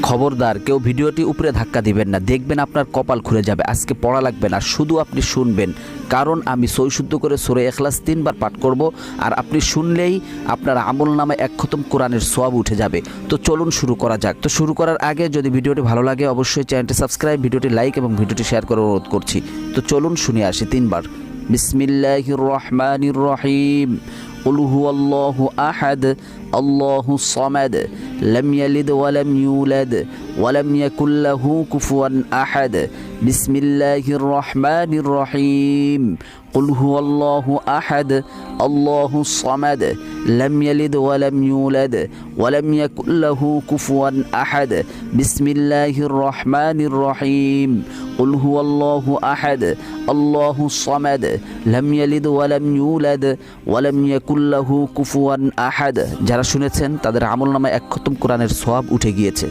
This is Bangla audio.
খবরদার কেউ ভিডিওটি উপরে ধাক্কা দিবেন না, দেখবেন আপনার কপাল খুলে যাবে। আজকে পড়া লাগবে না, শুধু আপনি শুনবেন, কারণ আমি সৈশুদ্ধ করে সূরা ইখলাস 3 বার পাঠ করব, আর আপনি শুনলেই আপনার আমল নামে 1 খতম কোরআনের সওয়াব উঠে যাবে। তো চলুন শুরু করা যাক। তো শুরু করার আগে যদি ভিডিওটি ভালো লাগে অবশ্যই চ্যানেলটি সাবস্ক্রাইব, ভিডিওটি লাইক এবং ভিডিওটি শেয়ার করার অনুরোধ করছি। তো চলুন শুনে আসি 3 বার। বিসমিল্লাহির রহমানির রহিম। قل هو الله أحد الله الصمد لم يلد ولم يولد ولم يكن له كفوا أحد بسم الله الرحمن الرحيم قل هو الله أحد الله الصمد لم يلد ولم يولد ولم يكن له كفوا أحد بسم الله الرحمن الرحيم قل هو الله أحد الله الصمد لم يلد ولم يولد ولم يكن له কুফুয়ান আহাদ। যারা শুনেছেন তাদের আমলনামায় 1 খতম কোরআনের সওয়াব উঠে গিয়েছে।